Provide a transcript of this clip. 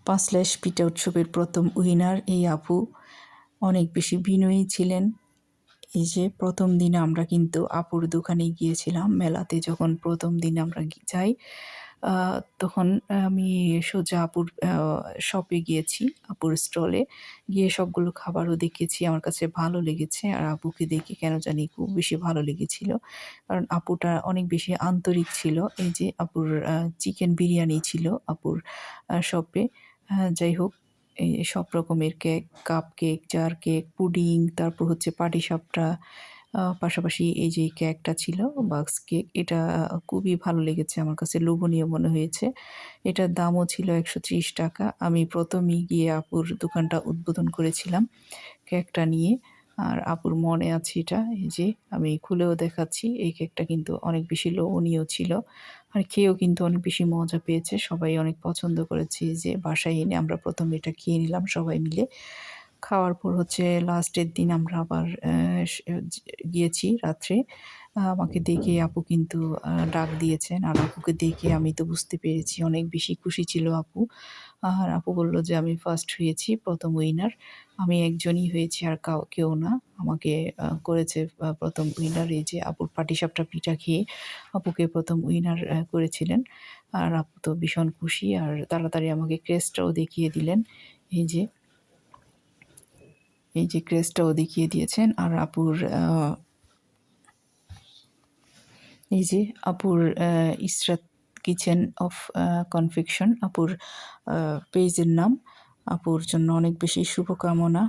পাঁচলাইশ পিঠা উৎসবের প্রথম উইনার এই আপু অনেক বেশি বিনয়ী ছিলেন। এই যে প্রথম দিনে আমরা কিন্তু আপুর দোকানে গিয়েছিলাম মেলাতে। যখন প্রথম দিন আমরা যাই তখন আমি সোজা আপুর শপে গিয়েছি, আপুর স্টলে গিয়ে সবগুলো খাবারও দেখেছি। আমার কাছে ভালো লেগেছে আর আপুকে দেখে কেন জানি খুব বেশি ভালো লেগেছিল, কারণ আপুটা অনেক বেশি আন্তরিক ছিল। এই যে আপুর চিকেন বিরিয়ানি ছিল আপুর শপে। যাই হোক, এই সব রকমের cake, cupcake, jar cake, pudding, তারপর হচ্ছে পাটিসাপটা, পাশাপাশি এই যে কেকটা ছিল বাক্স কেক, এটা খুবই ভালো লেগেছে, আমার কাছে লোভনীয় মনে হয়েছে। এটার দামও ছিল ৳১৩০। আমি প্রথমেই গিয়ে আপুর দোকানটা উদ্বোধন করেছিলাম কেকটা নিয়ে। আর আপুর মনে আছে এটা, এই যে আমি খুলেও দেখাচ্ছি। এই কেকটা কিন্তু অনেক বেশি লোভনীয় ছিল। আর খেয়েও কিন্তু অনেক বেশি মজা পেয়েছে। সবাই অনেক পছন্দ করেছে। এই যে বাসায় এনে আমরা ১ম এটা খেয়ে নিলাম সবাই মিলে। খাওয়ার পর হচ্ছে লাস্টের দিন আমরা আবার গিয়েছি রাত্রে। আমাকে দেখে আপু কিন্তু ডাক দিয়েছেন। আর আপুকে দেখে আমি তো বুঝতে পেরেছি অনেক বেশি খুশি ছিল আপু। আর আপু বলল যে, "আমি ফার্স্ট হয়েছি, ১ম উইনার। আমি একজনই হয়েছি আর কেউ না। আমাকে করেছে ১ম উইনার।" এই যে আপুর পাটিসাপটা পিঠা খেয়ে আপুকে ১ম উইনার করেছিলেন। আর আপু তো ভীষণ খুশি আর তাড়াতাড়ি আমাকে ক্রেস্টটাও দেখিয়ে দিলেন। এই যে, এই যে ক্রেস্টটাও দেখিয়ে দিয়েছেন। আর আপুর এই যে আপুর ইসরাত কিচেন অফ কনফেকশন আপুর পেজের নাম। আপুর জন্য অনেক বেশি শুভকামনা।